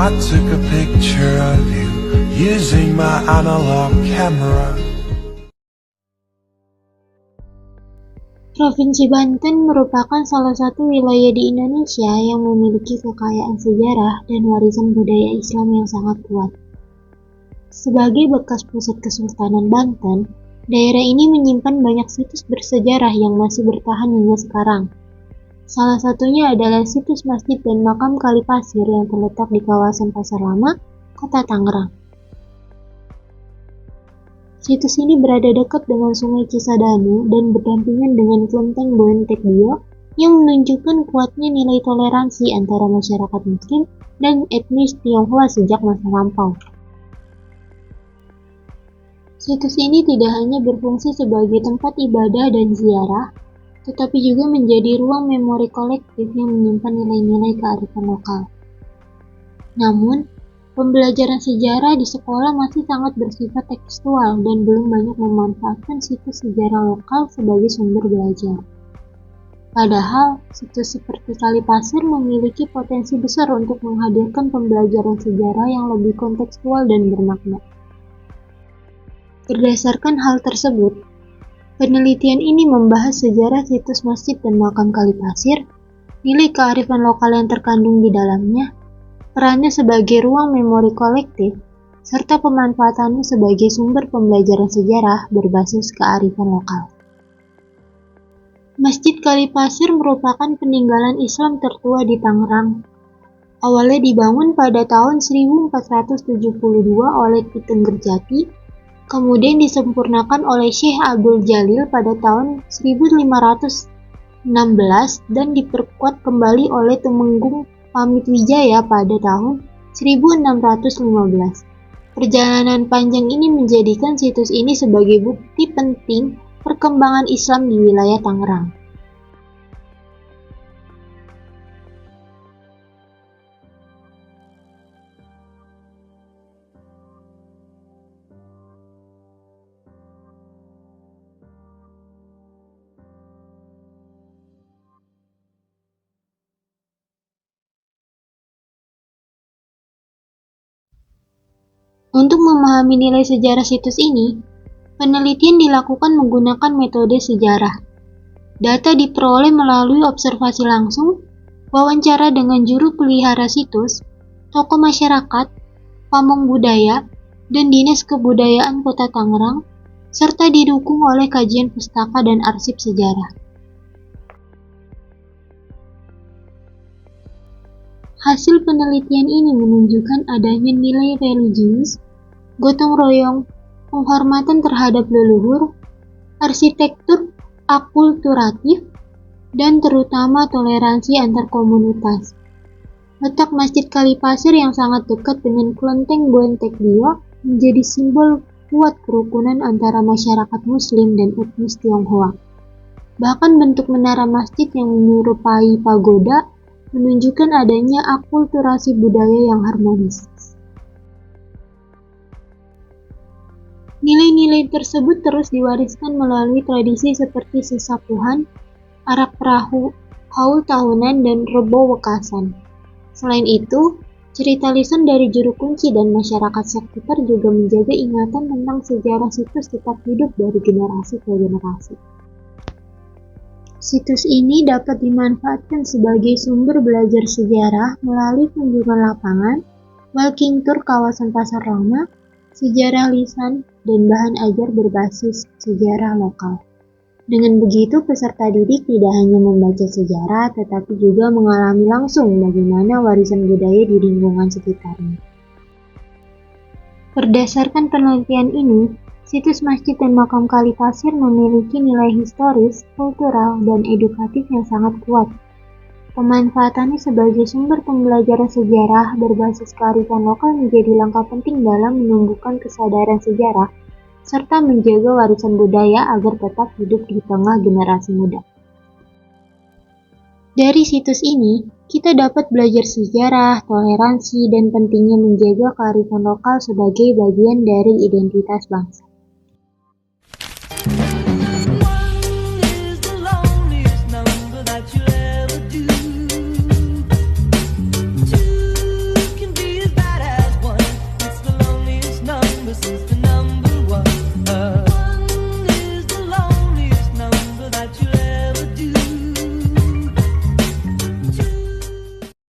I took a picture of you using my analog camera. Provinsi Banten merupakan salah satu wilayah di Indonesia yang memiliki kekayaan sejarah dan warisan budaya Islam yang sangat kuat. Sebagai bekas pusat Kesultanan Banten, daerah ini menyimpan banyak situs bersejarah yang masih bertahan hingga sekarang. Salah satunya adalah situs masjid dan makam Kalipasir yang terletak di kawasan Pasar Lama, Kota Tangerang. Situs ini berada dekat dengan Sungai Cisadane dan berdampingan dengan Kelenteng Boentepbio yang menunjukkan kuatnya nilai toleransi antara masyarakat Muslim dan etnis Tionghoa sejak masa lampau. Situs ini tidak hanya berfungsi sebagai tempat ibadah dan ziarah, tetapi juga menjadi ruang memori kolektif yang menyimpan nilai-nilai kearifan lokal. Namun, pembelajaran sejarah di sekolah masih sangat bersifat tekstual dan belum banyak memanfaatkan situs sejarah lokal sebagai sumber belajar. Padahal, situs seperti Kalipasir memiliki potensi besar untuk menghadirkan pembelajaran sejarah yang lebih kontekstual dan bermakna. Berdasarkan hal tersebut, penelitian ini membahas sejarah situs masjid dan makam Kalipasir, nilai kearifan lokal yang terkandung di dalamnya, perannya sebagai ruang memori kolektif, serta pemanfaatannya sebagai sumber pembelajaran sejarah berbasis kearifan lokal. Masjid Kalipasir merupakan peninggalan Islam tertua di Tangerang. Awalnya dibangun pada tahun 1472 oleh Ki Tenggerjati, kemudian disempurnakan oleh Syekh Abdul Jalil pada tahun 1516 dan diperkuat kembali oleh Temenggung Pamitwijaya pada tahun 1615. Perjalanan panjang ini menjadikan situs ini sebagai bukti penting perkembangan Islam di wilayah Tangerang. Untuk memahami nilai sejarah situs ini, penelitian dilakukan menggunakan metode sejarah. Data diperoleh melalui observasi langsung, wawancara dengan juru pelihara situs, tokoh masyarakat, pamong budaya, dan Dinas Kebudayaan Kota Tangerang, serta didukung oleh kajian pustaka dan arsip sejarah. Hasil penelitian ini menunjukkan adanya nilai religius, gotong royong, penghormatan terhadap leluhur, arsitektur akulturatif, dan terutama toleransi antar komunitas. Letak Masjid Kalipasir yang sangat dekat dengan Kelenteng Boentepbio menjadi simbol kuat kerukunan antara masyarakat Muslim dan etnis Tionghoa. Bahkan bentuk menara masjid yang menyerupai pagoda menunjukkan adanya akulturasi budaya yang harmonis. Nilai-nilai tersebut terus diwariskan melalui tradisi seperti sesapuhan, arak perahu, haul tahunan, dan rebo wekasan. Selain itu, cerita lisan dari juru kunci dan masyarakat sekitar juga menjaga ingatan tentang sejarah situs tetap hidup dari generasi ke generasi. Situs ini dapat dimanfaatkan sebagai sumber belajar sejarah melalui kunjungan lapangan, walking tour kawasan Pasar Lama, sejarah lisan, dan bahan ajar berbasis sejarah lokal. Dengan begitu, peserta didik tidak hanya membaca sejarah, tetapi juga mengalami langsung bagaimana warisan budaya di lingkungan sekitarnya. Berdasarkan penelitian ini, situs masjid dan makam Kalipasir memiliki nilai historis, kultural, dan edukatif yang sangat kuat. Pemanfaatannya sebagai sumber pembelajaran sejarah berbasis kearifan lokal menjadi langkah penting dalam menumbuhkan kesadaran sejarah serta menjaga warisan budaya agar tetap hidup di tengah generasi muda. Dari situs ini, kita dapat belajar sejarah, toleransi, dan pentingnya menjaga kearifan lokal sebagai bagian dari identitas bangsa.